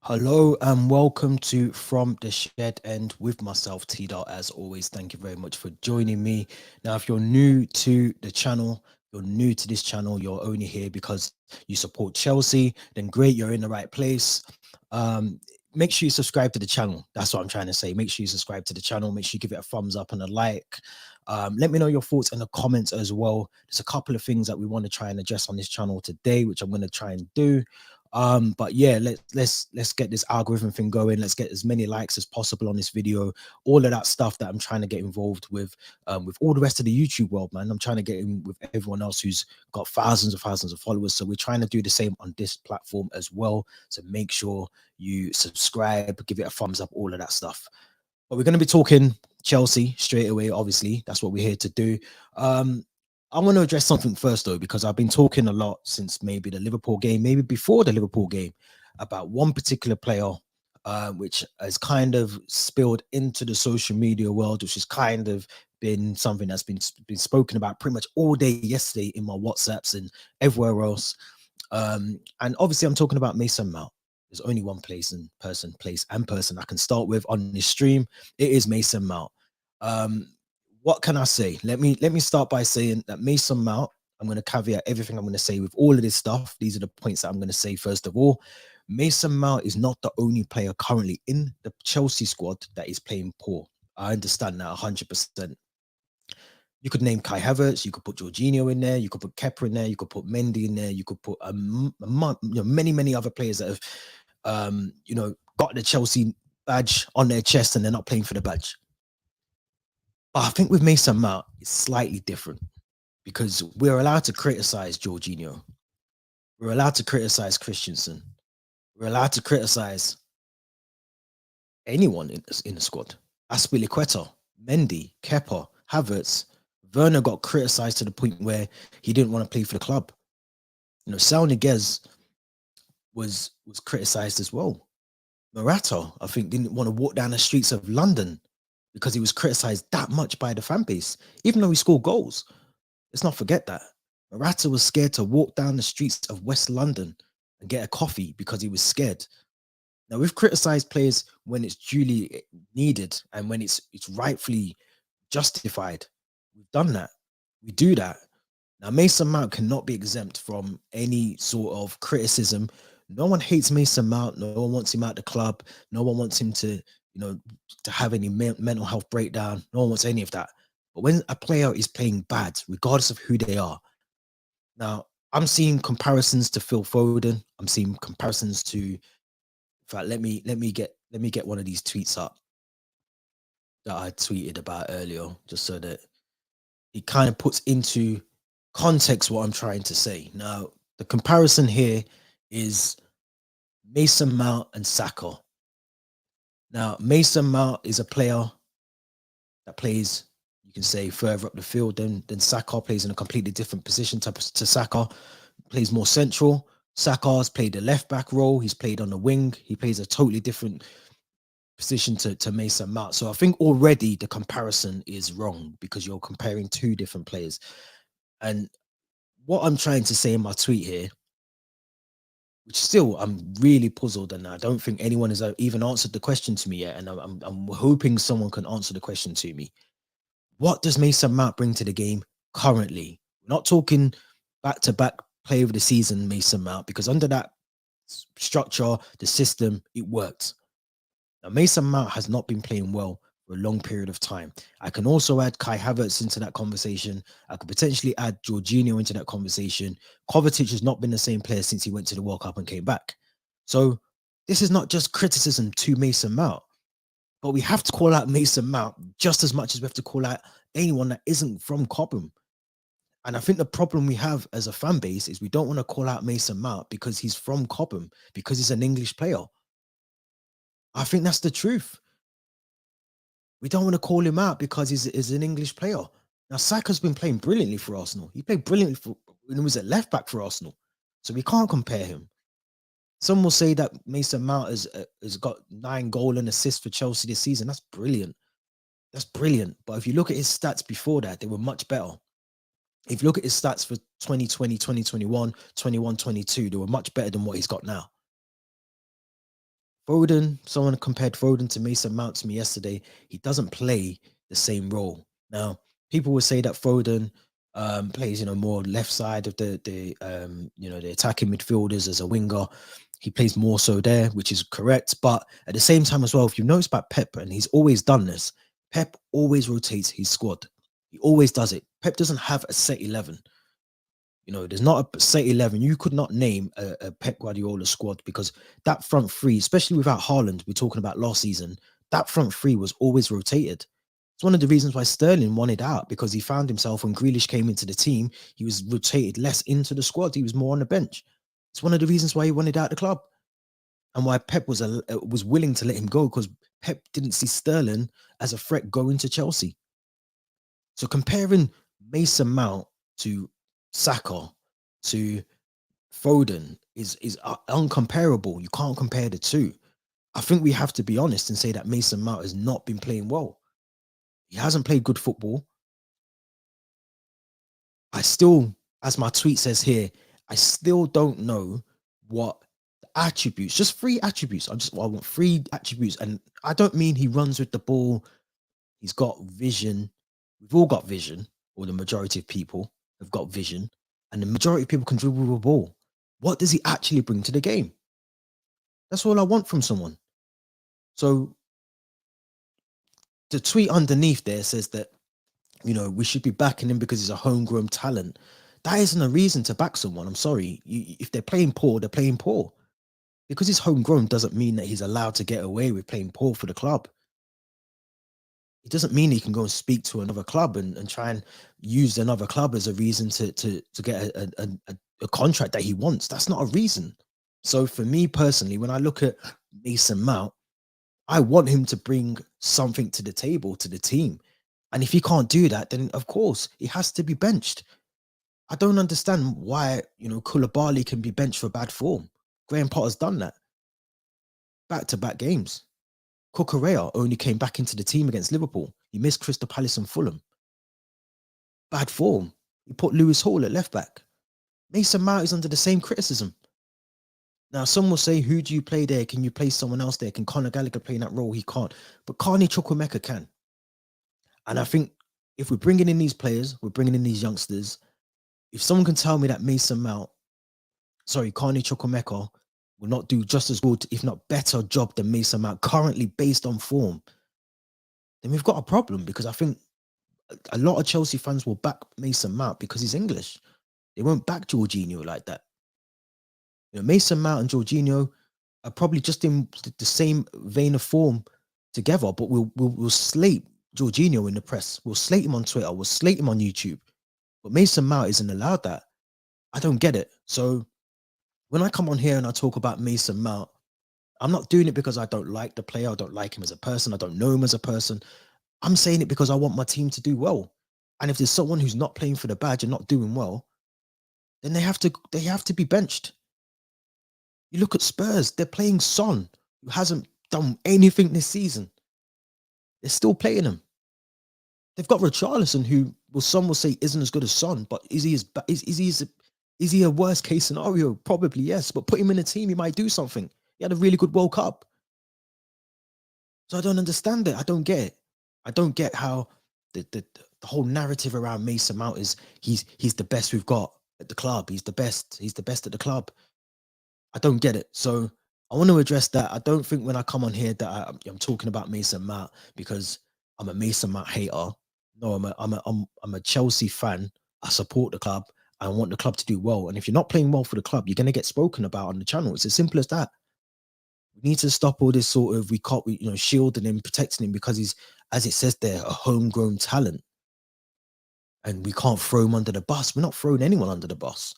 Hello and welcome to From the Shed End with myself, T.Dot. As always, thank you very much for joining me. Now, if you're new to the channel, you're new to this channel, you're only here because you support Chelsea, then great, you're in the right place. Make sure you subscribe to the channel. That's what I'm trying to say. Make sure you subscribe to the channel. Make sure you give it a thumbs up and a like. Let me know your thoughts in the comments as well. There's a couple of things that we want to try and address on this channel today, which I'm going to try and do. But yeah, let's get this algorithm thing going. Let's get as many likes as possible on this video. All of that stuff that I'm trying to get involved with all the rest of the YouTube world, man. I'm trying to get in with everyone else who's got thousands of followers. So we're trying to do the same on this platform as well. So make sure you subscribe, give it a thumbs up, all of that stuff. But we're going to be talking Chelsea straight away. Obviously, that's what we're here to do. Um, I want to address something first, though, because I've been talking a lot since maybe the Liverpool game, maybe before the Liverpool game, about one particular player, which has kind of spilled into the social media world, which has kind of been something that's been spoken about pretty much all day yesterday in my WhatsApps and everywhere else. And obviously, I'm talking about Mason Mount. There's only one place I can start with on this stream. It is Mason Mount. Um, what can I say? Let me start by saying that Mason Mount. I'm going to caveat everything I'm going to say with all of this stuff. These are the points that I'm going to say first of all. Mason Mount is not the only player currently in the Chelsea squad that is playing poor. I understand that 100%. You could name Kai Havertz, you could put Jorginho in there, you could put Kepa in there, you could put Mendy in there, you could put many other players that have got the Chelsea badge on their chest and they're not playing for the badge. But I think with Mason Mount, it's slightly different because we're allowed to criticize Jorginho. We're allowed to criticize Christensen. We're allowed to criticize anyone in the squad. Aspilicueta, Mendy, Kepa, Havertz. Werner got criticized to the point where he didn't want to play for the club. Sal Niguez was criticized as well. Morata, I think, didn't want to walk down the streets of London because he was criticized that much by the fan base, even though he scored goals. Let's not forget that. Morata was scared to walk down the streets of West London and get a coffee because he was scared. Now, we've criticized players when it's duly needed and when it's rightfully justified. We've done that. We do that. Now, Mason Mount cannot be exempt from any sort of criticism. No one hates Mason Mount. No one wants him out the club. No one wants him to have any mental health breakdown. No one wants any of that. But when a player is playing bad, regardless of who they are, now I'm seeing comparisons to Phil Foden. I'm seeing comparisons to. In fact, let me get one of these tweets up that I tweeted about earlier, just so that it kind of puts into context what I'm trying to say. Now, the comparison here is Mason Mount and Saka. Now, Mason Mount is a player that plays, you can say, further up the field than Saka, plays in a completely different position to Saka, plays more central. Saka's played the left back role. He's played on the wing. He plays a totally different position to Mason Mount. So I think already the comparison is wrong because you're comparing two different players. And what I'm trying to say in my tweet here, which still I'm really puzzled, and I don't think anyone has even answered the question to me yet. And I'm hoping someone can answer the question to me. What does Mason Mount bring to the game currently? We're not talking back to back player of the season Mason Mount, because under that structure, the system, it worked. Now, Mason Mount has not been playing well for a long period of time. I can also add Kai Havertz into that conversation. I could potentially add Jorginho into that conversation. Kovacic has not been the same player since he went to the World Cup and came back. So this is not just criticism to Mason Mount, but we have to call out Mason Mount just as much as we have to call out anyone that isn't from Cobham. And I think the problem we have as a fan base is we don't want to call out Mason Mount because he's from Cobham, because he's an English player. I think that's the truth. We don't want to call him out because he's an English player. Now, Saka's been playing brilliantly for Arsenal. He played brilliantly when he was at left back for Arsenal. So we can't compare him. Some will say that Mason Mount has got 9 goals and assists for Chelsea this season. That's brilliant. That's brilliant. But if you look at his stats before that, they were much better. If you look at his stats for 2020, 2021, 21, 22, they were much better than what he's got now. Foden, someone compared Foden to Mason Mount to me yesterday. He doesn't play the same role. Now, people will say that Foden plays, more left side of the attacking midfielders as a winger. He plays more so there, which is correct. But at the same time as well, if you notice about Pep, and he's always done this, Pep always rotates his squad. He always does it. Pep doesn't have a set 11. There's not a set 11. You could not name a Pep Guardiola squad, because that front three, especially without Haaland, we're talking about last season, that front three was always rotated. It's one of the reasons why Sterling wanted out, because he found himself, when Grealish came into the team, he was rotated less into the squad. He was more on the bench. It's one of the reasons why he wanted out the club, and why Pep was willing to let him go, because Pep didn't see Sterling as a threat going to Chelsea. So comparing Mason Mount to Saka to Foden is uncomparable. You can't compare the two. I think we have to be honest and say that Mason Mount has not been playing well. He hasn't played good football. I still, as my tweet says here, I still don't know what attributes, just three attributes. I want three attributes. And I don't mean he runs with the ball. He's got vision. We've all got vision, or the majority of people have got vision, and the majority of people can dribble the ball. What does he actually bring to the game? That's all I want from someone. So the tweet underneath there says that, we should be backing him because he's a homegrown talent. That isn't a reason to back someone. I'm sorry. If they're playing poor, they're playing poor. Because he's homegrown doesn't mean that he's allowed to get away with playing poor for the club. It doesn't mean he can go and speak to another club and try and use another club as a reason to get a contract that he wants. That's not a reason. So for me personally, when I look at Mason Mount, I want him to bring something to the table, to the team. And if he can't do that, then of course he has to be benched. I don't understand why, Koulibaly can be benched for bad form. Graham Potter's done that. Back-to-back games. Cucurella only came back into the team against Liverpool. He missed Crystal Palace and Fulham. Bad form. He put Lewis Hall at left back. Mason Mount is under the same criticism. Now, some will say, who do you play there? Can you play someone else there? Can Conor Gallagher play in that role? He can't. But Carney Chukwuemeka can. And I think if we're bringing in these players, we're bringing in these youngsters. If someone can tell me that Carney Chukwuemeka will not do just as good, if not better job than Mason Mount currently based on form, then we've got a problem, because I think a lot of Chelsea fans will back Mason Mount because he's English. They won't back Jorginho like that. Mason Mount and Jorginho are probably just in the same vein of form together, but we'll slate Jorginho in the press. We'll slate him on Twitter. We'll slate him on YouTube. But Mason Mount isn't allowed that. I don't get it. So when I come on here and I talk about Mason Mount, I'm not doing it because I don't like the player. I don't like him as a person. I don't know him as a person. I'm saying it because I want my team to do well. And if there's someone who's not playing for the badge and not doing well, then they have to be benched. You look at Spurs, they're playing Son, who hasn't done anything this season. They're still playing him. They've got Richarlison, who some will say isn't as good as Son, but is he a worst case scenario? Probably yes, but put him in a team, he might do something. He had a really good World Cup. So I don't understand it. I don't get it. I don't get how the whole narrative around Mason Mount is he's the best we've got at the club. He's the best. He's the best at the club. I don't get it. So I want to address that. I don't think when I come on here that I'm talking about Mason Mount because I'm a Mason Mount hater. No, I'm a Chelsea fan. I support the club. I want the club to do well. And if you're not playing well for the club, you're going to get spoken about on the channel. It's as simple as that. We need to stop all this sort of shielding him, protecting him because he's, as it says there, a homegrown talent. And we can't throw him under the bus. We're not throwing anyone under the bus.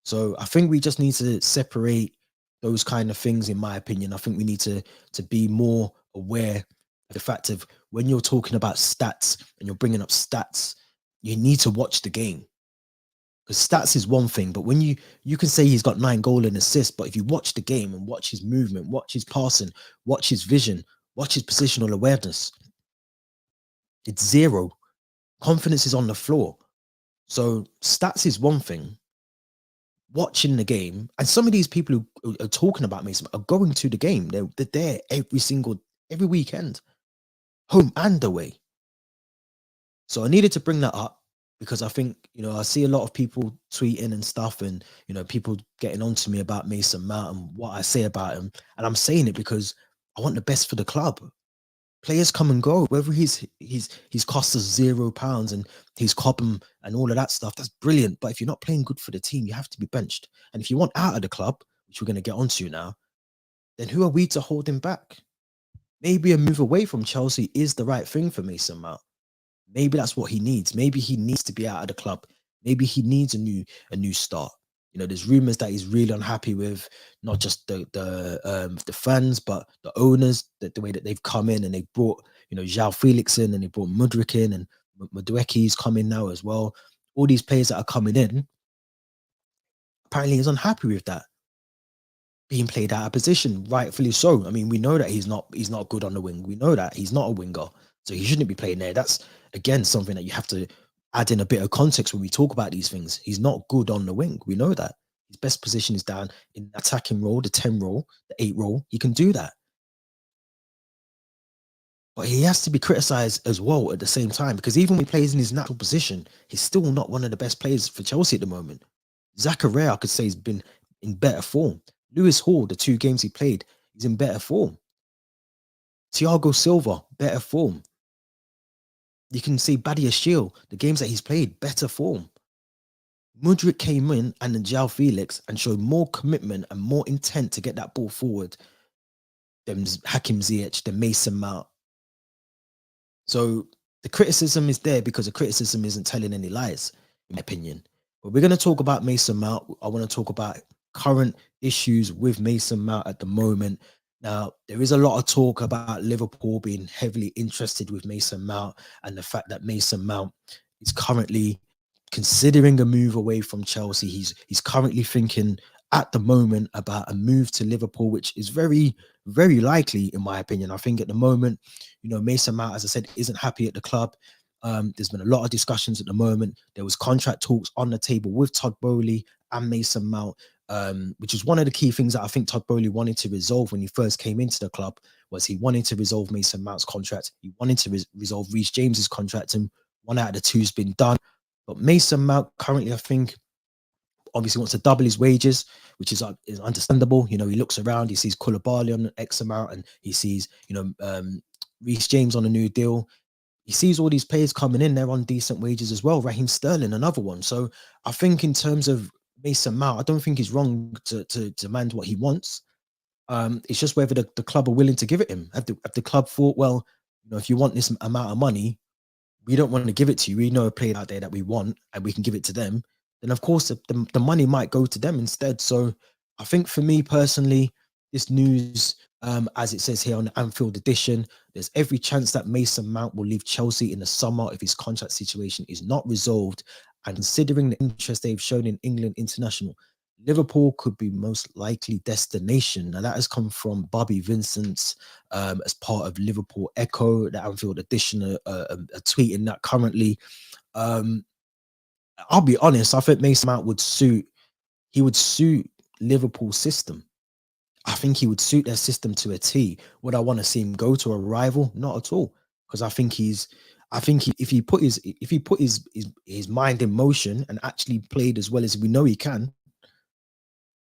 So I think we just need to separate those kind of things, in my opinion. I think we need to be more aware of the fact of when you're talking about stats and you're bringing up stats, you need to watch the game. Because stats is one thing, but when you can say he's got 9 goals and assists, but if you watch the game and watch his movement, watch his passing, watch his vision, watch his positional awareness, it's zero. Confidence is on the floor. So stats is one thing. watching the game, and some of these people who are talking about Mason are going to the game. They're there every weekend, home and away. So I needed to bring that up because I think, I see a lot of people tweeting and stuff, and people getting on to me about Mason Mount and what I say about him. And I'm saying it because I want the best for the club. Players come and go. Whether he's cost us £0 and he's Cobham and all of that stuff, that's brilliant. But if you're not playing good for the team, you have to be benched. And if you want out of the club, which we're going to get onto now, then who are we to hold him back? Maybe a move away from Chelsea is the right thing for Mason Mount. Maybe that's what he needs. Maybe he needs to be out of the club. Maybe he needs a new start. There's rumors that he's really unhappy with not just the fans, but the owners, the way that they've come in and they brought, João Felix in, and they brought Mudryk in, and Madueke's coming now as well. All these players that are coming in, apparently he's unhappy with that being played out of position, rightfully so. I mean, we know that he's not good on the wing. We know that he's not a winger, so he shouldn't be playing there. That's again something that you have to add in a bit of context when we talk about these things. He's not good on the wing. We know that his best position is down in the attacking role, the 10 role, the 8 role. He can do that, but he has to be criticised as well at the same time, because even when he plays in his natural position, he's still not one of the best players for Chelsea at the moment. Zachariah, I could say, has been in better form. Lewis Hall, the 2 games he played, he's in better form. Thiago Silva, better form. You can see Badia Shield, the games that he's played, better form. Mudryk came in and then João Felix and showed more commitment and more intent to get that ball forward than Hakim Ziyech, than Mason Mount. So the criticism is there because the criticism isn't telling any lies, in my opinion. But we're going to talk about Mason Mount. I want to talk about current issues with Mason Mount at the moment. Now, there is a lot of talk about Liverpool being heavily interested with Mason Mount, and the fact that Mason Mount is currently considering a move away from Chelsea. He's currently thinking at the moment about a move to Liverpool, which is very, very likely, in my opinion. I think at the moment, Mason Mount, as I said, isn't happy at the club. There's been a lot of discussions at the moment. There was contract talks on the table with Todd Bowley and Mason Mount, which is one of the key things that I think Todd Bowley wanted to resolve when he first came into the club. Was he wanted to resolve Mason Mount's contract. He wanted to resolve Reece James's contract, and one out of the two's been done. But Mason Mount currently, I think, obviously wants to double his wages, which is understandable. He looks around, he sees Koulibaly on X amount, and he sees, Reece James on a new deal. He sees all these players coming in, they're on decent wages as well. Raheem Sterling, another one. So I think in terms of Mason Mount, I don't think he's wrong to demand what he wants. It's just whether the club are willing to give it him. Have the club thought, well, if you want this amount of money, we don't want to give it to you. We know a player out there that we want and we can give it to them. Then of course the money might go to them instead. So I think for me personally, this news, as it says here on the Anfield edition, there's every chance that Mason Mount will leave Chelsea in the summer if his contract situation is not resolved. And considering the interest they've shown in England international, Liverpool could be most likely destination. Now that has come from Bobby Vincent's as part of Liverpool Echo, the Anfield edition, a tweet in that currently. I'll be honest, I think Mason Mount would suit Liverpool's system. I think he would suit their system to a T. Would I want to see him go to a rival? Not at all. Because I think if he put his mind in motion and actually played as well as we know he can,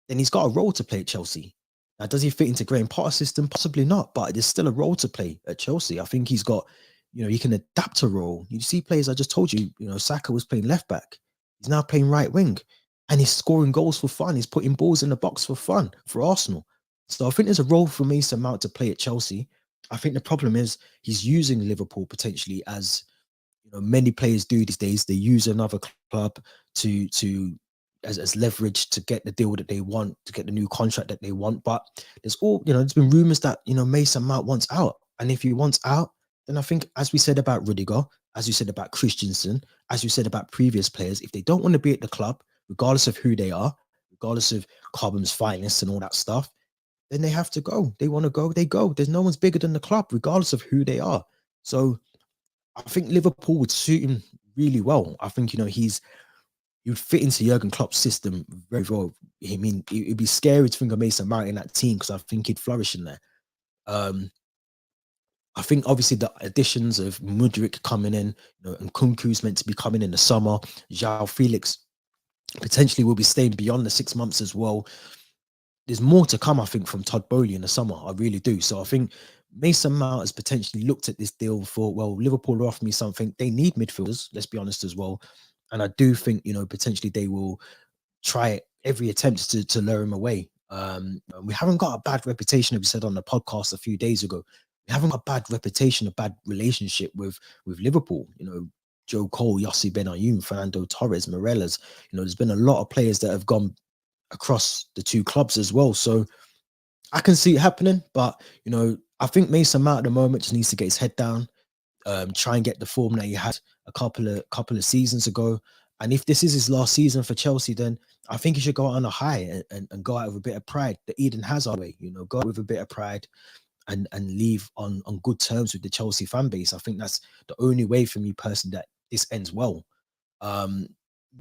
then he's got a role to play at Chelsea. Now, does he fit into Graham Potter's system? Possibly not, but there's still a role to play at Chelsea. I think he's got, he can adapt a role. You see players, I just told you, Saka was playing left back. He's now playing right wing, and he's scoring goals for fun. He's putting balls in the box for fun for Arsenal. So I think there's a role for Mason Mount to play at Chelsea. I think the problem is he's using Liverpool potentially as, many players do these days. They use another club as leverage to get the deal that they want, to get the new contract that they want. But there's been rumors that, Mason Mount wants out. And if he wants out, then I think, as we said about Rudiger, as you said about Christensen, as you said about previous players, if they don't want to be at the club, regardless of who they are, regardless of Cobham's finest and all that stuff, then they have to go. They want to go, they go. There's no one's bigger than the club, regardless of who they are. So I think Liverpool would suit him really well. I think, he would fit into Jurgen Klopp's system very well. I mean, it'd be scary to think of Mason Mount in that team because I think he'd flourish in there. Um, I think obviously the additions of Mudryk coming in, and Kunku's meant to be coming in the summer. João Felix potentially will be staying beyond the 6 months as well. There's more to come, I think, from Todd Bowley in the summer. I really do. So I think Mason Mount has potentially looked at this deal and thought, well, Liverpool are offering me something. They need midfielders, let's be honest as well. And I do think, potentially they will try every attempt to lure him away. We haven't got a bad reputation, as we said on the podcast a few days ago. We haven't got a bad reputation, a bad relationship with Liverpool. Joe Cole, Yossi Benayoun, Fernando Torres, Morelos. There's been a lot of players that have gone across the two clubs as well. So I can see it happening, but I think Mason Mount at the moment just needs to get his head down, try and get the form that he had a couple of seasons ago. And if this is his last season for Chelsea, then I think he should go out on a high and go out with a bit of pride. The Eden Hazard way, go out with a bit of pride and leave on good terms with the Chelsea fan base. I think that's the only way for me personally that this ends well. Um,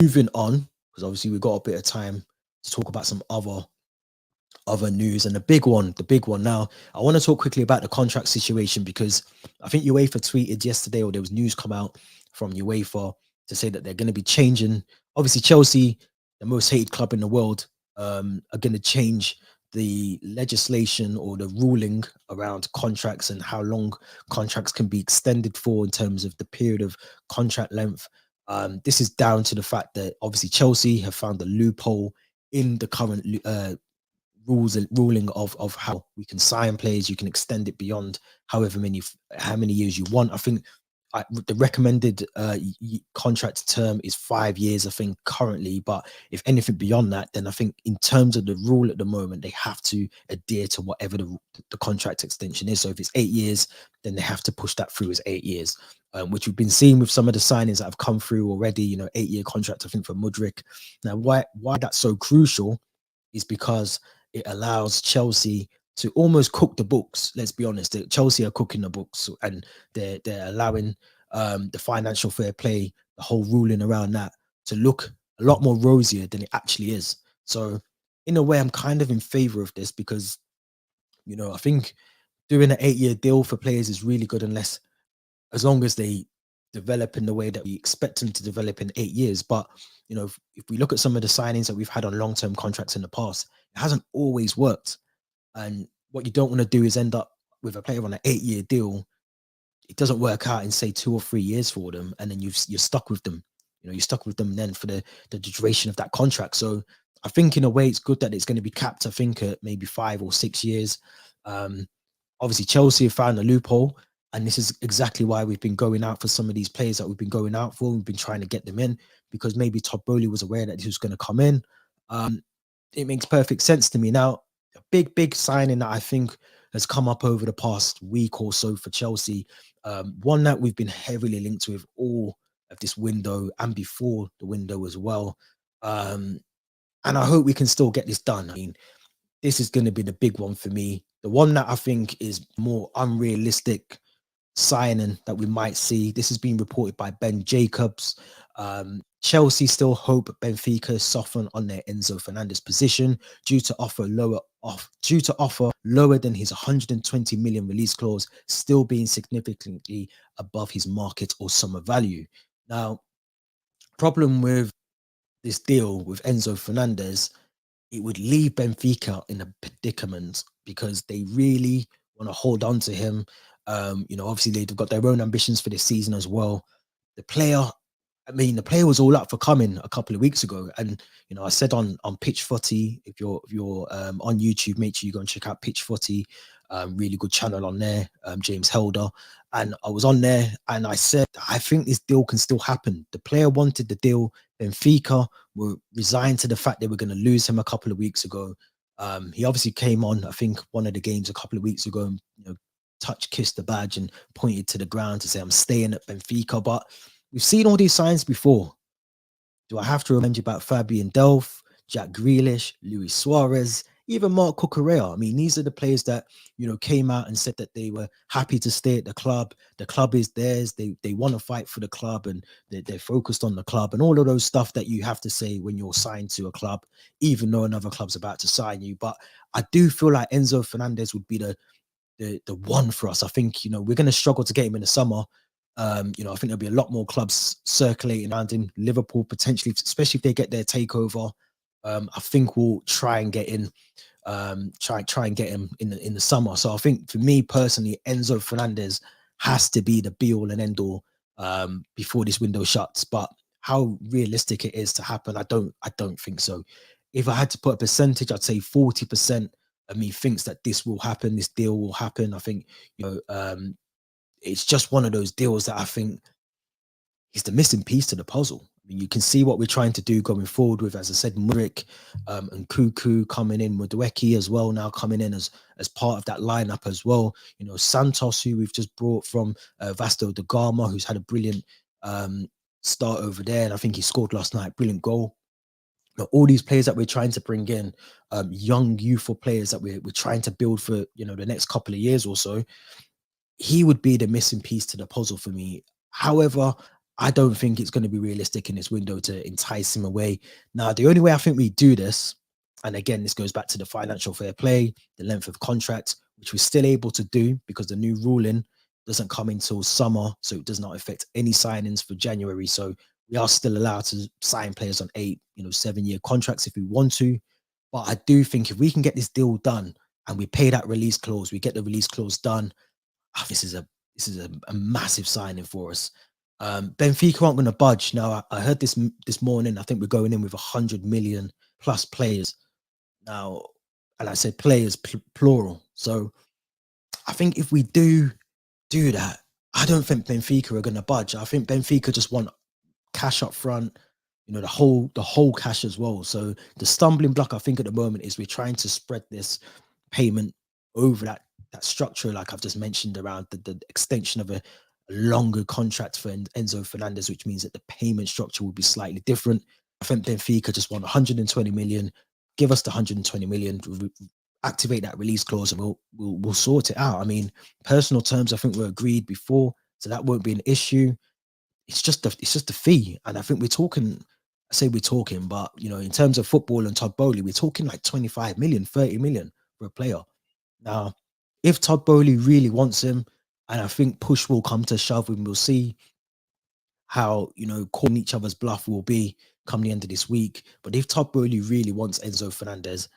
Moving on, because obviously we've got a bit of time to talk about some other news, and the big one now. I want to talk quickly about the contract situation because I think UEFA tweeted yesterday, or there was news come out from UEFA to say that they're going to be changing. Obviously, Chelsea, the most hated club in the world, are going to change the legislation or the ruling around contracts and how long contracts can be extended for in terms of the period of contract length. This is down to the fact that obviously Chelsea have found a loophole in the current rules and ruling of how we can sign players. You can extend it beyond how many years you want. I think the recommended contract term is 5 years, I think, currently. But if anything beyond that, then I think in terms of the rule at the moment, they have to adhere to whatever the contract extension is. So if it's 8 years, then they have to push that through as 8 years, which we've been seeing with some of the signings that have come through already. 8-year contract, I think, for Mudryk. Now, why that's so crucial is because it allows Chelsea to almost cook the books. Let's be honest, Chelsea are cooking the books, and they're allowing the financial fair play, the whole ruling around that, to look a lot more rosier than it actually is. So in a way, I'm kind of in favor of this because I think doing an 8-year deal for players is really good, as long as they develop in the way that we expect them to develop in 8 years. But if we look at some of the signings that we've had on long-term contracts in the past, it hasn't always worked. And what you don't want to do is end up with a player on an 8-year deal. It doesn't work out in say 2 or 3 years for them, and then you're stuck with them. You're stuck with them then for the duration of that contract. So I think in a way it's good that it's going to be capped, I think, at maybe 5 or 6 years. Obviously Chelsea have found a loophole, and this is exactly why we've been going out for some of these players that we've been going out for. We've been trying to get them in because maybe Todd Bowley was aware that he was going to come in. It makes perfect sense to me. Now, a big signing that I think has come up over the past week or so for Chelsea, one that we've been heavily linked with all of this window and before the window as well. And I hope we can still get this done. I mean, this is going to be the big one for me. The one that I think is more unrealistic signing that we might see. This has been reported by Ben Jacobs. Chelsea still hope Benfica soften on their Enzo Fernandez position due to offer lower than his 120 million release clause, still being significantly above his market or summer value. Now, problem with this deal with Enzo Fernandez, it would leave Benfica in a predicament because they really want to hold on to him. Obviously they've got their own ambitions for this season as well. The player was all up for coming a couple of weeks ago, and I said on Pitch Footy, if you're on YouTube, make sure you go and check out Pitch Footy, really good channel on there, James Helder, and I was on there and I said I think this deal can still happen. The player wanted the deal. Benfica were resigned to the fact they were going to lose him a couple of weeks ago. He obviously came on, I think, one of the games a couple of weeks ago, and kissed the badge and pointed to the ground to say, I'm staying at Benfica. But we've seen all these signs before. Do I have to remind you about Fabian Delph, Jack Grealish, Luis Suarez, even Mark Cucurella. I mean, these are the players that, came out and said that they were happy to stay at the club. The club is theirs. They want to fight for the club, and they're focused on the club, and all of those stuff that you have to say when you're signed to a club, even though another club's about to sign you. But I do feel like Enzo Fernandez would be the one for us. I think, we're going to struggle to get him in the summer. I think there'll be a lot more clubs circulating around him. Liverpool potentially, especially if they get their takeover. I think we'll try and get in, try and get him in the summer. So I think for me personally, Enzo Fernandez has to be the be all and end all before this window shuts. But how realistic it is to happen, I don't think so. If I had to put a percentage, I'd say 40% of me thinks that this will happen, this deal will happen. I think, it's just one of those deals that I think is the missing piece to the puzzle. I mean, you can see what we're trying to do going forward with, as I said, Muric and Cuckoo coming in, Mudweki as well, now coming in as part of that lineup as well. Santos, who we've just brought from Vasco da Gama, who's had a brilliant start over there, and I think he scored last night, brilliant goal. All these players that we're trying to bring in, young, youthful players that we're trying to build for the next couple of years or so, he would be the missing piece to the puzzle for me. However, I don't think it's going to be realistic in this window to entice him away. Now, the only way I think we do this, and again, this goes back to the financial fair play, the length of contract, which we're still able to do because the new ruling doesn't come until summer, so it does not affect any signings for January. So we are still allowed to sign players on 8, 7-year contracts if we want to. But I do think if we can get this deal done and we pay that release clause, we get the release clause done, this is a massive signing for us. Benfica aren't going to budge. Now, I heard this morning. I think we're going in with 100 million plus players now, and I said players plural. So I think if we do that, I don't think Benfica are going to budge. I think Benfica just want cash up front, the whole cash as well. So the stumbling block I think at the moment is we're trying to spread this payment over that structure, like I've just mentioned, around the extension of a longer contract for Enzo Fernandez, which means that the payment structure will be slightly different. I think Benfica just want 120 million. Give us the 120 million, activate that release clause, and we'll sort it out. I mean, personal terms, I think we're agreed before, so that won't be an issue. It's just the fee, and I think we're talking. I say we're talking, but in terms of football and Todd Bowley, we're talking like 25 million, 30 million for a player. Now, if Todd Bowley really wants him, and I think push will come to shove, and we'll see how calling each other's bluff will be come the end of this week. But if Todd Bowley really wants Enzo Fernandez,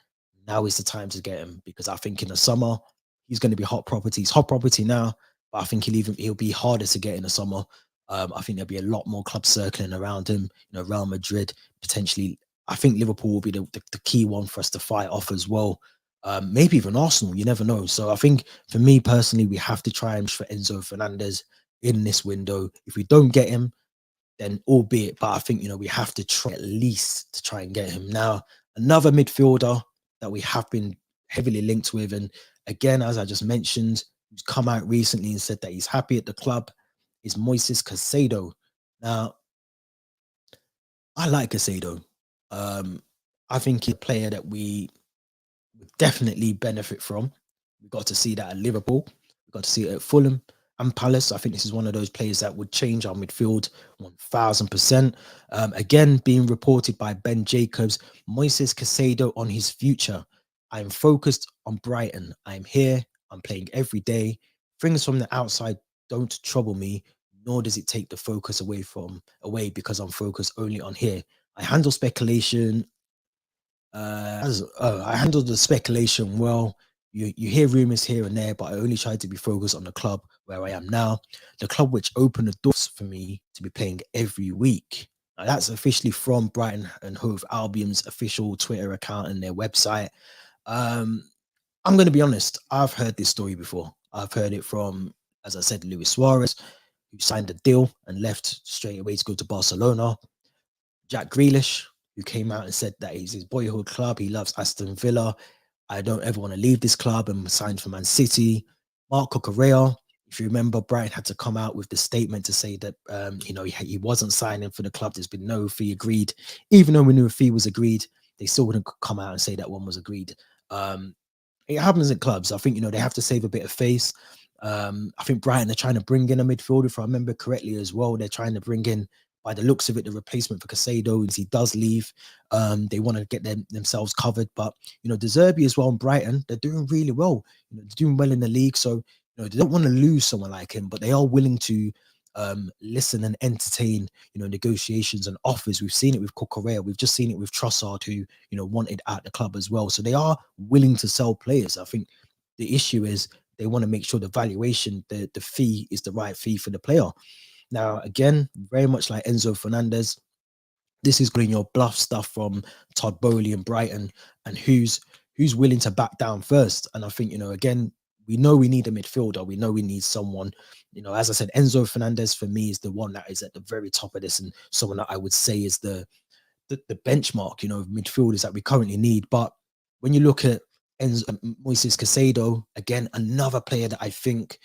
now is the time to get him, because I think in the summer he's going to be hot property. He's hot property now, but I think he'll be harder to get in the summer. I think there'll be a lot more clubs circling around him. Real Madrid potentially. I think Liverpool will be the key one for us to fight off as well. Maybe even Arsenal. You never know. So I think for me personally, we have to try and for Enzo Fernandez in this window. If we don't get him, then albeit, but I think we have to try at least to try and get him. Now, another midfielder that we have been heavily linked with, and again, as I just mentioned, who's come out recently and said that he's happy at the club, is Moises Caicedo. Now, I like Caicedo. I think he's a player that we would definitely benefit from. We got to see that at Liverpool. We got to see it at Fulham and Palace. I think this is one of those players that would change our midfield 1000%. Again, being reported by Ben Jacobs, Moises Caicedo on his future. I am focused on Brighton. I am here. I'm playing every day. Things from the outside don't trouble me, nor does it take the focus away because I'm focused only on here. I handle speculation. I handle the speculation well. You hear rumors here and there, but I only try to be focused on the club where I am now, the club which opened the doors for me to be playing every week. Now, that's officially from Brighton and Hove Albion's official Twitter account and their website. I'm going to be honest. I've heard this story before. I've heard it from, as I said, Luis Suarez, who signed a deal and left straight away to go to Barcelona. Jack Grealish, who came out and said that he's his boyhood club. He loves Aston Villa. I don't ever want to leave this club, and signed for Man City. Marc Cucurella, if you remember, Brian had to come out with the statement to say that he wasn't signing for the club. There's been no fee agreed. Even though we knew a fee was agreed, they still wouldn't come out and say that one was agreed. Um, it happens at clubs. I think, they have to save a bit of face. I think Brighton are trying to bring in a midfielder, if I remember correctly, as well. They're trying to bring in, by the looks of it, the replacement for CAICEDO as he does leave. They want to get themselves covered. But, De Zerbi as well in Brighton, they're doing really well. They're doing well in the league. So, they don't want to lose someone like him, but they are willing to listen and entertain, negotiations and offers. We've seen it with Cucurella. We've just seen it with Trossard, who, wanted at the club as well. So they are willing to sell players. I think the issue is they want to make sure the valuation, the fee is the right fee for the player. Now, again, very much like Enzo Fernandez, this is getting your bluff stuff from Todd Bowley and Brighton, and who's willing to back down first. And I think, again, we know we need a midfielder. We know we need someone, as I said, Enzo Fernandez for me is the one that is at the very top of this, and someone that I would say is the benchmark, of midfielders that we currently need. But when you look at Enzo, Moises Caicedo, again, another player that I think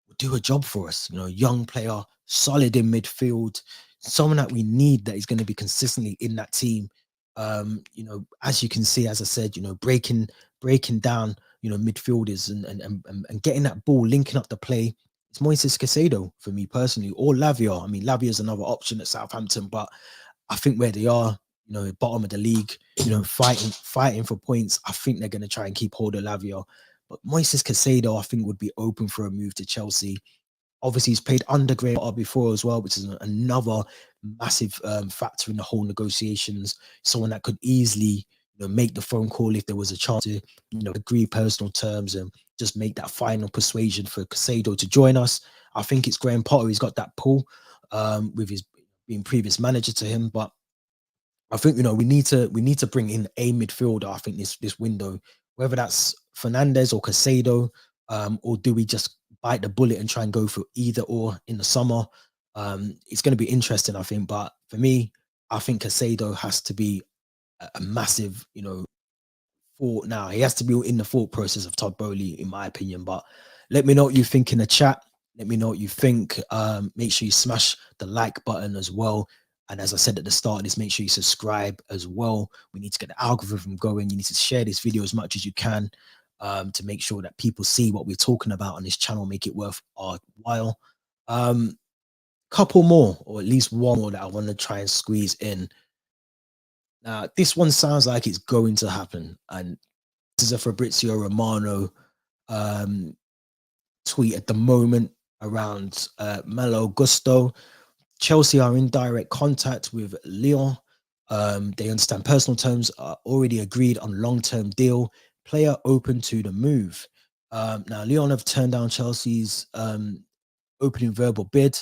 will do a job for us, young player, solid in midfield, someone that we need that is going to be consistently in that team. As you can see, as I said, breaking down, midfielders and getting that ball, linking up the play. It's Moises Caicedo for me personally, or Lavia. I mean, Lavia is another option at Southampton, but I think where they are, bottom of the league, fighting for points, I think they're going to try and keep hold of Lavia. But Moises Caicedo, I think, would be open for a move to Chelsea. Obviously, he's played under Graham Potter before as well, which is another massive factor in the whole negotiations. Someone that could easily, make the phone call if there was a chance to, agree personal terms and just make that final persuasion for Caicedo to join us. I think it's Graham Potter. He's got that pull with his being previous manager to him, but I think, we need to bring in a midfielder. I think this window, whether that's Fernandez or Caicedo, or do we just bite the bullet and try and go for either or in the summer? It's going to be interesting, I think. But for me, I think Caicedo has to be a massive, thought now. He has to be in the thought process of Todd Bowley, in my opinion. But let me know what you think in the chat. Let me know what you think. Make sure you smash the like button as well. And as I said at the start of this, make sure you subscribe as well. We need to get the algorithm going. You need to share this video as much as you can, to make sure that people see what we're talking about on this channel, make it worth our while. Couple more, or at least one more that I want to try and squeeze in. Now, this one sounds like it's going to happen. And this is a Fabrizio Romano tweet at the moment around Malo Gusto. Chelsea are in direct contact with Lyon. They understand personal terms are already agreed on long-term deal. Player open to the move. Now, Lyon have turned down Chelsea's opening verbal bid.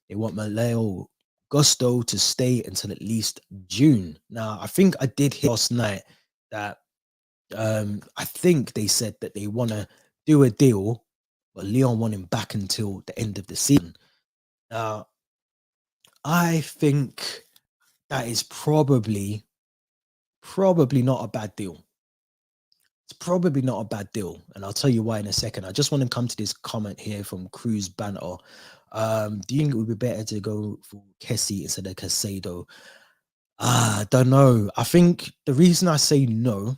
They want Malo Gusto to stay until at least June. Now, I think I did hear last night that I think they said that they want to do a deal, but Lyon want him back until the end of the season. Now, I think that is probably not a bad deal. It's probably not a bad deal, and I'll tell you why in a second. I just want to come to this comment here from Cruz Banter. Do you think it would be better to go for Kessie instead of Caicedo? I don't know. I think the reason I say no,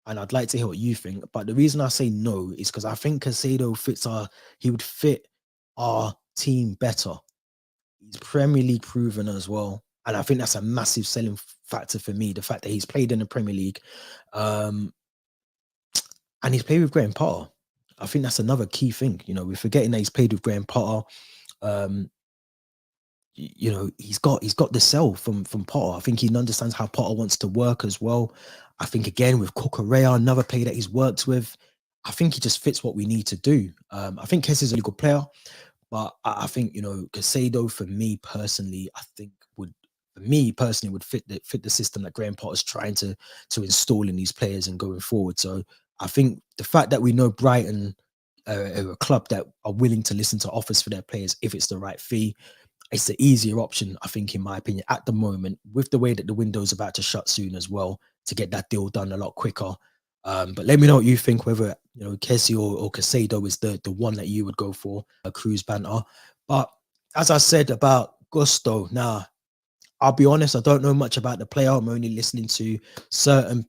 and I'd like to hear what you think, but the reason I say no is because I think Caicedo he would fit our team better. He's Premier League proven as well. And I think that's a massive selling factor for me. The fact that he's played in the Premier League, and he's played with Graham Potter. I think that's another key thing. We're forgetting that he's played with Graham Potter. He's got the sell from Potter. I think he understands how Potter wants to work as well. I think again with Cucurella, another player that he's worked with, I think he just fits what we need to do. I think Kess is a really good player, but I think Caicedo for me personally, would fit the system that Graham Potter's trying to install in these players and going forward. So I think the fact that we know Brighton are a club that are willing to listen to offers for their players if it's the right fee, it's the easier option, I think, in my opinion, at the moment, with the way that the window's about to shut soon as well, to get that deal done a lot quicker. But let me know what you think, whether Kessie or Caicedo is the one that you would go for, a Cruz Banter. But as I said about Gusto, now I'll be honest, I don't know much about the player. I'm only listening to certain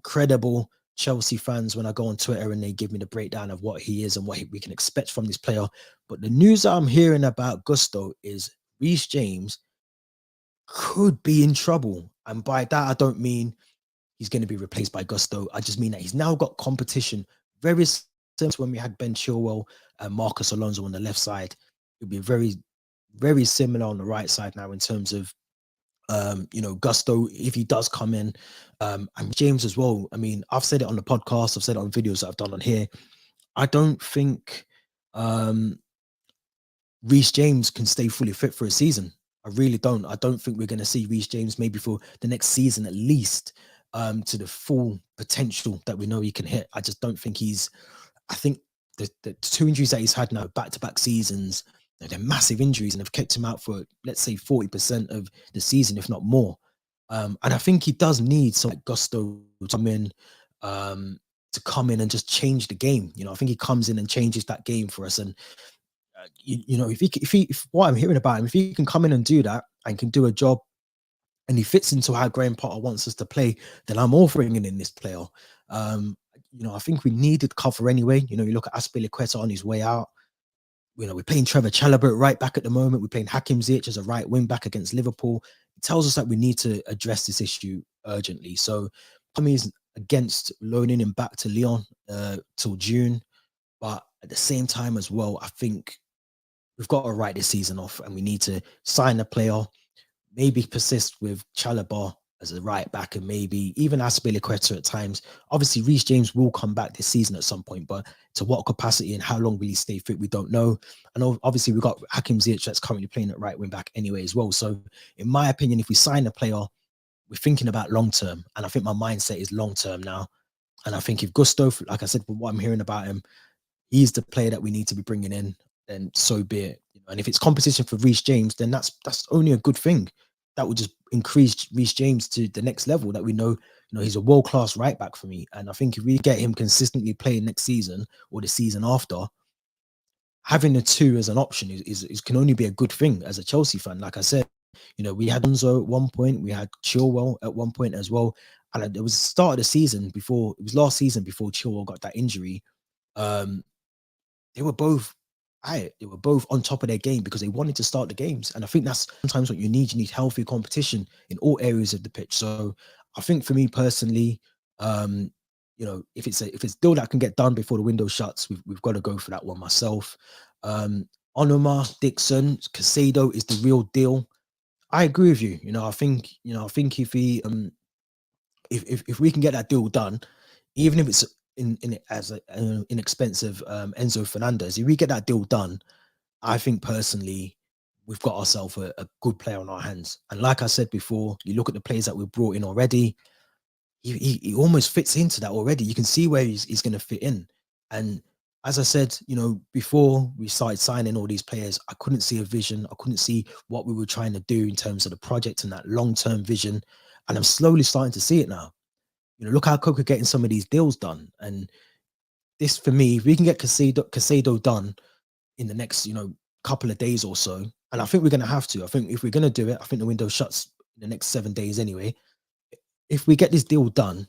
credible Chelsea fans when I go on Twitter and they give me the breakdown of what he is and what we can expect from this player. But the news that I'm hearing about Gusto is Reece James could be in trouble. And by that, I don't mean he's going to be replaced by Gusto. I just mean that he's now got competition very similar to when we had Ben Chilwell and Marcus Alonso on the left side. It'll be very, very similar on the right side now in terms of Gusto, if he does come in, and James as well. I mean, I've said it on the podcast, I've said it on videos that I've done on here. I don't think um Reece James can stay fully fit for a season. I really don't. I don't think we're going to see Reece James maybe for the next season at least, to the full potential that we know he can hit. I just don't think he's. I think the two injuries that he's had now, back-to-back seasons, they're massive injuries and have kept him out for, let's say, 40% of the season, if not more. And I think he does need some like gusto to come in and just change the game. I think he comes in and changes that game for us. And if what I'm hearing about him, if he can come in and do that and can do a job and he fits into how Graham Potter wants us to play, then I'm all for bringing in this player. I think we needed cover anyway. You look at Aspilicueta on his way out. We're playing Trevor Chalobah right back at the moment. We're playing Hakim Ziyech as a right wing back against Liverpool. It tells us that we need to address this issue urgently. So, is against loaning him back to Lyon till June, but at the same time as well, I think we've got to write this season off, and we need to sign a player. Maybe persist with Chalobah as a right back, and maybe even Aspilicueta at times. Obviously, Reece James will come back this season at some point, but to what capacity and how long will he stay fit, we don't know. And obviously, we've got Hakim Ziyech that's currently playing at right wing back anyway as well. So, in my opinion, if we sign a player, we're thinking about long term, and I think my mindset is long term now. And I think if Gusto, like I said, from what I'm hearing about him, he's the player that we need to be bringing in, then so be it. And if it's competition for Reece James, then that's only a good thing. That would just increase Reece James to the next level that we know. He's a world-class right back for me. And I think if we get him consistently playing next season or the season after, having the two as an option is can only be a good thing as a Chelsea fan. Like I said, we had ENZO at one point, we had Chilwell at one point as well. And it was the start of the season before, it was last season before Chilwell got that injury. Um, they were both they were both on top of their game because they wanted to start the games. And I think that's sometimes what you need. You need healthy competition in all areas of the pitch. So I think for me personally, if it's deal that can get done before the window shuts, we've got to go for that one myself. Onoma, Dixon, CAICEDO is the real deal. I agree with you. I think if he if we can get that deal done, even if it's in as an inexpensive Enzo Fernandez, if we get that deal done, I think personally we've got ourselves a good player on our hands. And like I said before, you look at the players that we've brought in already, he almost fits into that already. You can see where he's going to fit in. And as I said, before we started signing all these players, I couldn't see a vision. I couldn't see what we were trying to do in terms of the project and that long-term vision. And I'm slowly starting to see it now. Look how Coke are getting some of these deals done. And this, for me, if we can get CAICEDO done in the next, couple of days or so, and I think we're going to have to. I think if we're going to do it, I think the window shuts in the next 7 days anyway. If we get this deal done,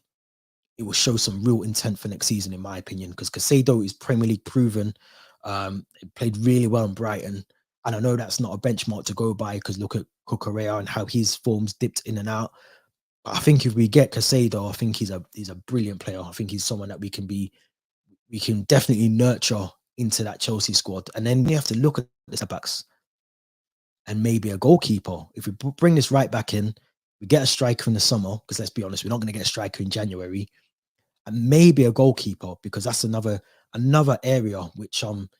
it will show some real intent for next season, in my opinion, because CAICEDO is Premier League proven. He played really well in Brighton. And I know that's not a benchmark to go by because look at Cucurella and how his forms dipped in and out. But I think if we get CAICEDO, I think he's a brilliant player. I think he's someone that we can definitely nurture into that Chelsea squad. And then we have to look at the backs and maybe a goalkeeper. If we bring this right back in, we get a striker in the summer, because let's be honest, we're not going to get a striker in January, and maybe a goalkeeper, because that's another area which I'm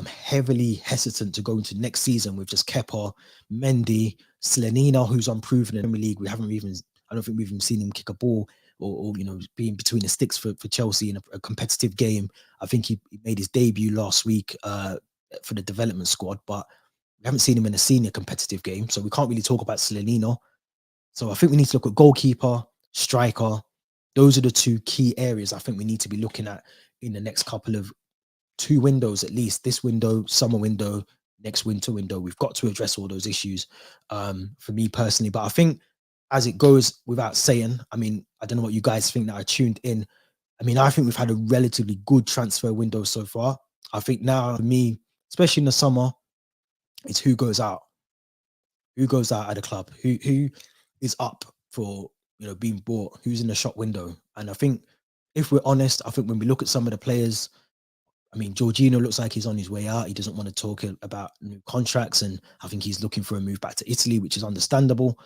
heavily hesitant to go into next season with just Kepa, Mendy, Slanina, who's unproven in the Premier League. I don't think we've even seen him kick a ball or being between the sticks for Chelsea in a competitive game. I think he made his debut last week for the development squad, but we haven't seen him in a senior competitive game, so we can't really talk about Slanina. So I think we need to look at goalkeeper, striker. Those are the two key areas I think we need to be looking at in the next couple of 2 windows at least. This window, summer window, next winter window. We've got to address all those issues for me personally. But I think as it goes without saying, I mean, I don't know what you guys think that are tuned in I mean, I think we've had a relatively good transfer window so far. I think now, for me, especially in the summer, it's who goes out of the club, who is up for being bought, who's in the shop window. And I think if we're honest, I think when we look at some of the players, I mean, Jorginho looks like he's on his way out. He doesn't want to talk about new contracts, and I think he's looking for a move back to Italy, which is understandable.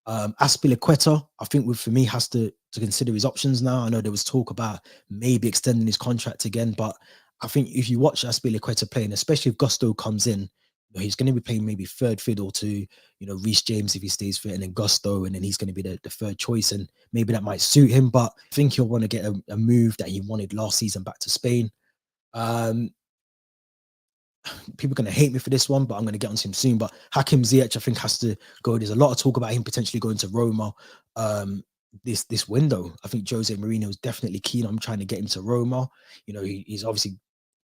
Aspilicueta, I think for me has to consider his options now. I know there was talk about maybe extending his contract again, but I think if you watch Aspilicueta playing, especially if Gusto comes in, he's going to be playing maybe third fiddle to Reece James if he stays fit, and then Gusto, and then he's going to be the third choice, and maybe that might suit him. But I think he'll want to get a move that he wanted last season back to Spain. Um, People are going to hate me for this one, but I'm going to get onto him soon. But Hakim Ziyech, I think, has to go. There's a lot of talk about him potentially going to Roma this window. I think Jose Mourinho is definitely keen on trying to get him to Roma. He's obviously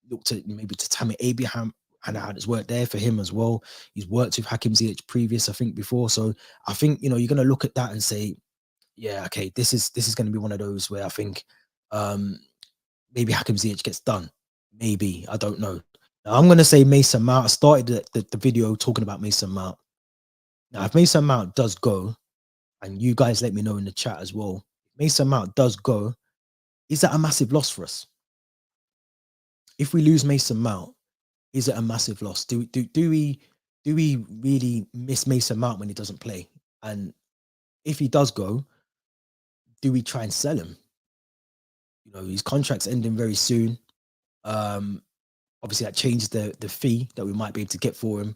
looked at maybe to Tammy Abraham and how it's worked there for him as well. He's worked with Hakim Ziyech previous, I think, before. So I think you're going to look at that and say, yeah, okay, this is going to be one of those where I think maybe Hakim Ziyech gets done. Maybe, I don't know. Now, I'm going to say Mason Mount. I started the video talking about Mason Mount. Now, if Mason Mount does go, and you guys let me know in the chat as well, if Mason Mount does go, is that a massive loss for us? If we lose Mason Mount, is it a massive loss? Do we really miss Mason Mount when he doesn't play? And if he does go, do we try and sell him? His contract's ending very soon. Obviously that changes the fee that we might be able to get for him.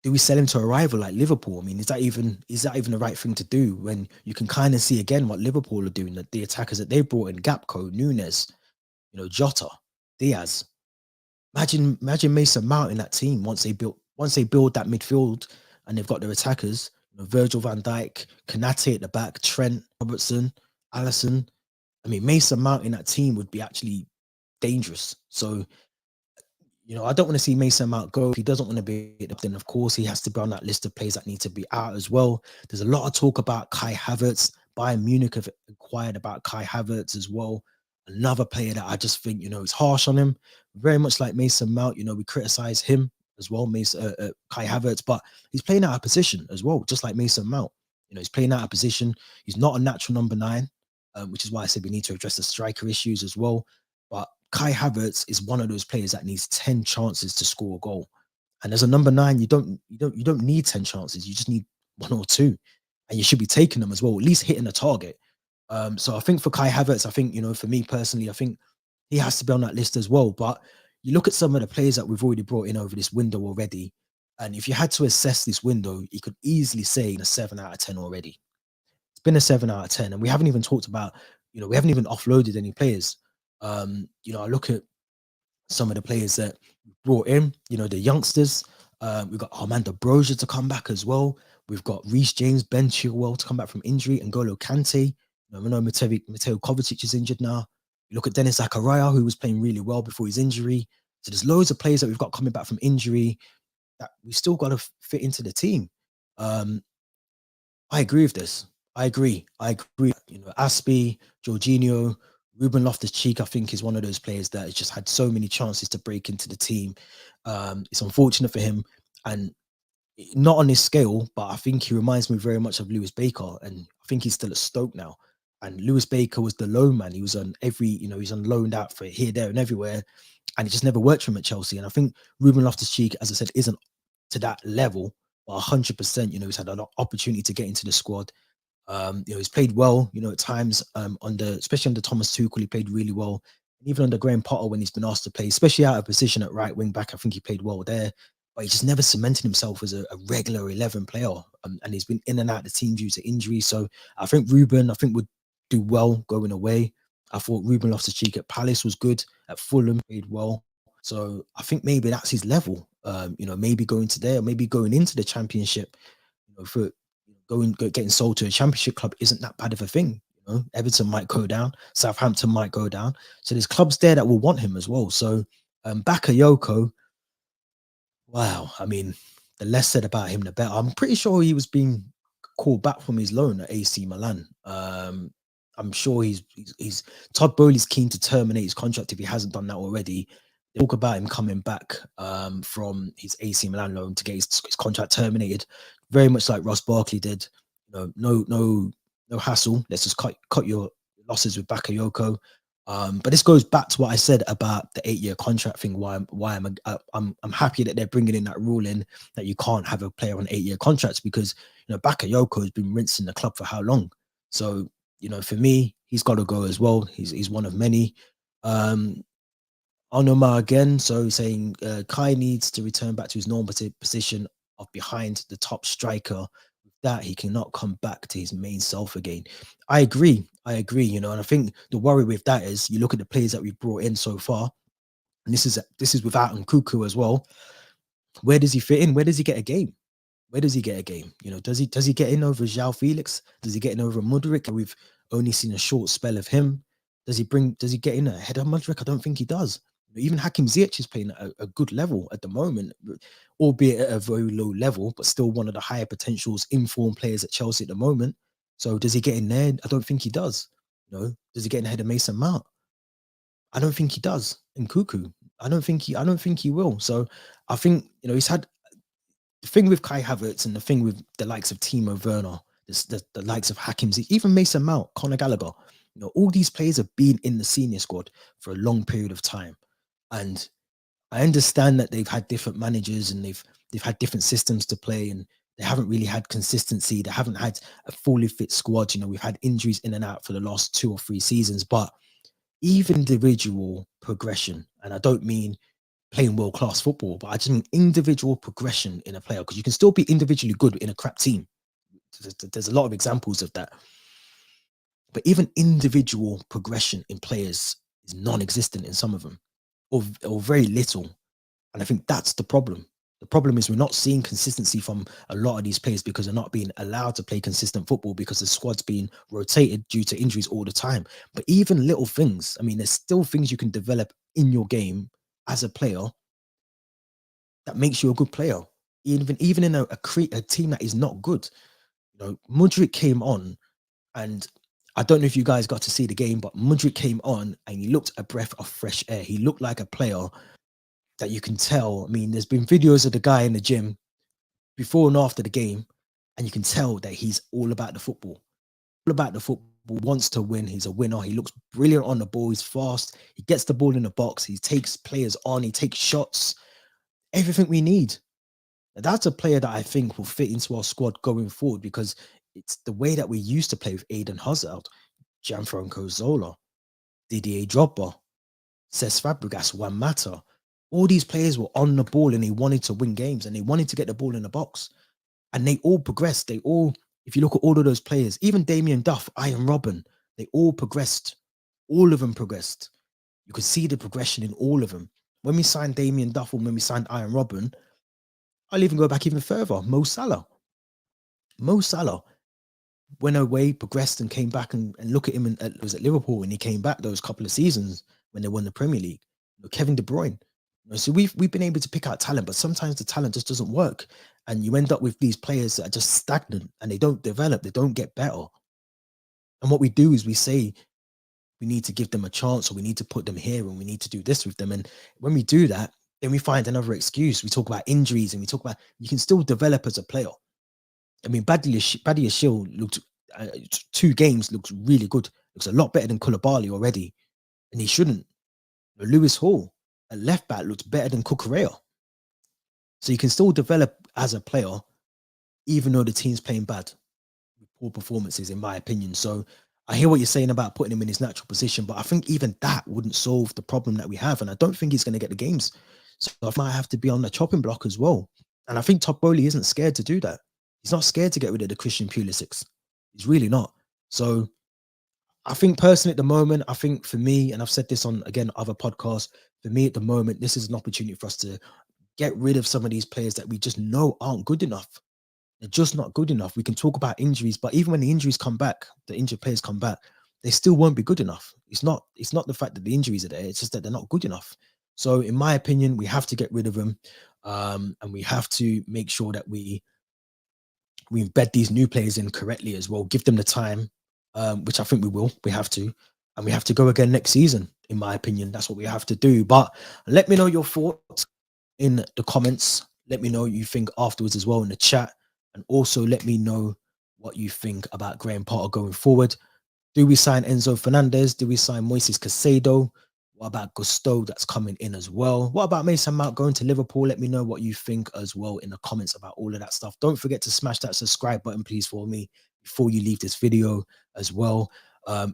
Do we sell him to a rival like Liverpool? I mean, is that even the right thing to do when you can kind of see again what Liverpool are doing, that the attackers that they brought in, Gapco, Nunes, Jota, Diaz. Imagine Mason Mount in that team once they build that midfield and they've got their attackers, Virgil van Dijk, Kanate at the back, Trent, Robertson, Allison. I mean, Mason Mount in that team would be actually dangerous. So I don't want to see Mason Mount go. If he doesn't want to be, then of course he has to be on that list of players that need to be out as well. There's a lot of talk about Kai Havertz. Bayern Munich have inquired about Kai Havertz as well. Another player that I just think, it's harsh on him. Very much like Mason Mount, we criticize him as well, Kai Havertz, but he's playing out of position as well, just like Mason Mount. He's playing out of position. He's not a natural number 9, which is why I said we need to address the striker issues as well. But Kai Havertz is one of those players that needs 10 chances to score a goal. And as a number 9, you don't need 10 chances. You just need 1 or 2. And you should be taking them as well, at least hitting the target. So I think for Kai Havertz, I think, for me personally, I think he has to be on that list as well. But you look at some of the players that we've already brought in over this window already. And if you had to assess this window, you could easily say a 7 out of 10 already. It's been a 7 out of 10. And we haven't even talked about, we haven't even offloaded any players. I look at some of the players that we brought in, the youngsters. We've got Armando Broja to come back as well. We've got Reece James, Ben Chilwell to come back from injury, and N'Golo Kante. We know Mateo Kovacic is injured now. You look at Dennis Zakaria, who was playing really well before his injury. So there's loads of players that we've got coming back from injury that we still got to fit into the team. I agree with this. I agree. Aspie, Jorginho, Ruben Loftus-Cheek, I think, is one of those players that has just had so many chances to break into the team. It's unfortunate for him, and not on this scale, but I think he reminds me very much of Lewis Baker, and I think he's still at Stoke now. And Lewis Baker was the loan man. He was on he's on loaned out for here, there, and everywhere, and it just never worked for him at Chelsea. And I think Ruben Loftus-Cheek, as I said, isn't to that level, but 100%, he's had an opportunity to get into the squad. He's played well, at times, especially under Thomas Tuchel, he played really well. And even under Graham Potter, when he's been asked to play, especially out of position at right wing back, I think he played well there. But he just never cemented himself as a regular 11 player. And he's been in and out of the team due to injury. So I think Ruben, would do well going away. I thought Ruben Loftus-Cheek at Palace was good. At Fulham, played well. So I think maybe that's his level. Maybe going to there, maybe going into the Championship, for getting sold to a Championship club isn't that bad of a thing. Everton might go down, Southampton might go down. So there's clubs there that will want him as well. So Bakayoko, wow. I mean, the less said about him, the better. I'm pretty sure he was being called back from his loan at AC Milan. I'm sure he's Todd Bowley's keen to terminate his contract if he hasn't done that already. They talk about him coming back from his AC Milan loan to get his contract terminated, very much like Ross Barkley did. No hassle. Let's just cut your losses with Bakayoko. But this goes back to what I said about the 8-year contract thing. I'm happy that they're bringing in that rule in that you can't have a player on 8-year contracts, because Bakayoko has been rinsing the club for how long? So for me, he's got to go as well. He's one of many. Onoma again, so saying Kai needs to return back to his normal position of behind the top striker. With that, he cannot come back to his main self again. I agree, and I think the worry with that is you look at the players that we've brought in so far, and this is without Nkuku as well. Where does he fit in? Where does he get a game? Where does he get a game? Does he get in over João Felix? Does he get in over Mudryk? We've only seen a short spell of him. Does he get in ahead of Mudryk? I don't think he does. Even Hakim Ziyech is playing at a good level at the moment, albeit at a very low level, but still one of the higher potentials, informed players at Chelsea at the moment. So does he get in there? I don't think he does. Does he get in ahead of Mason Mount? I don't think he does. And Cuckoo, I don't think he will. So I think he's had the thing with Kai Havertz and the thing with the likes of Timo Werner, the likes of Hakim Ziyech, even Mason Mount, Conor Gallagher. All these players have been in the senior squad for a long period of time. And I understand that they've had different managers and they've had different systems to play, and they haven't really had consistency. They haven't had a fully fit squad. We've had injuries in and out for the last 2 or 3 seasons, but even individual progression, and I don't mean playing world-class football, but I just mean individual progression in a player, because you can still be individually good in a crap team. There's a lot of examples of that. But even individual progression in players is non-existent in some of them, or very little. And I think that's the problem. The problem is we're not seeing consistency from a lot of these players because they're not being allowed to play consistent football because the squad's being rotated due to injuries all the time. But even little things, I mean, there's still things you can develop in your game as a player that makes you a good player. Even in a team that is not good. Mudryk came on, and I don't know if you guys got to see the game, but Mudryk came on and he looked a breath of fresh air. He looked like a player that you can tell. I mean, there's been videos of the guy in the gym before and after the game, and you can tell that he's all about the football. All about the football, wants to win. He's a winner. He looks brilliant on the ball. He's fast. He gets the ball in the box. He takes players on. He takes shots. Everything we need. That's a player that I think will fit into our squad going forward, because it's the way that we used to play with Eden Hazard, Gianfranco Zola, Didier Drogba, Cesc Fabregas, Juan Mata. All these players were on the ball and they wanted to win games and they wanted to get the ball in the box. And they all progressed. If you look at all of those players, even Damien Duff, Ian Robben, they all progressed. All of them progressed. You could see the progression in all of them. When we signed Damien Duff and when we signed Ian Robben, I'll even go back even further. Mo Salah went away, progressed, and came back. And look at him. It was at Liverpool when he came back those couple of seasons when they won the Premier League. Kevin De Bruyne. So we've been able to pick out talent, but sometimes the talent just doesn't work, and you end up with these players that are just stagnant and they don't develop. They don't get better. And what we do is we say we need to give them a chance, or we need to put them here, and we need to do this with them. And when we do that, then we find another excuse. We talk about injuries, and we talk about you can still develop as a player. I mean, Badiashile looked 2 games looks really good. Looks a lot better than Koulibaly already, and he shouldn't. Lewis Hall, a left back, looked better than Cucurella. So you can still develop as a player, even though the team's playing bad, with poor performances, in my opinion. So I hear what you're saying about putting him in his natural position, but I think even that wouldn't solve the problem that we have, and I don't think he's going to get the games. So I might have to be on the chopping block as well. And I think Todd Bowley isn't scared to do that. He's not scared to get rid of the Christian Pulisic. He's really not. So I think personally at the moment, I think for me, and I've said this on, again, other podcasts, for me at the moment, this is an opportunity for us to get rid of some of these players that we just know aren't good enough. They're just not good enough. We can talk about injuries, but even when the injuries come back, the injured players come back, they still won't be good enough. It's not the fact that the injuries are there. It's just that they're not good enough. So in my opinion, we have to get rid of them. And we have to make sure that we embed these new players in correctly as well. Give them the time. which I think we will. We have to, and we have to go again next season. In my opinion, that's what we have to do. But let me know your thoughts in the comments. Let me know what you think afterwards as well in the chat, and also let me know what you think about Graham Potter going forward. Do we sign Enzo Fernandez? Do we sign Moises Caicedo? What about Gusto that's coming in as well? What about Mason Mount going to Liverpool? Let me know what you think as well in the comments about all of that stuff. Don't forget to smash that subscribe button, please, for me before you leave this video as well.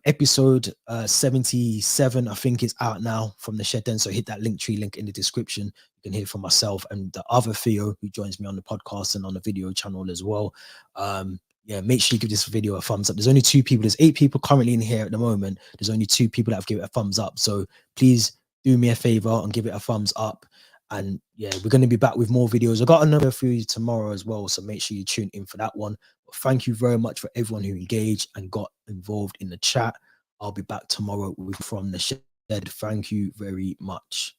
Episode 77, I think, is out now from the Shed Den. So hit that link in the description. You can hear from myself and the other Theo who joins me on the podcast and on the video channel as well. Yeah, make sure you give this video a thumbs up. There's only 2 people. There's 8 people currently in here at the moment. There's only 2 people that have given it a thumbs up. So please do me a favor and give it a thumbs up. And yeah, we're going to be back with more videos. I got another for you tomorrow as well. So make sure you tune in for that one. But thank you very much for everyone who engaged and got involved in the chat. I'll be back tomorrow with From the Shed. Thank you very much.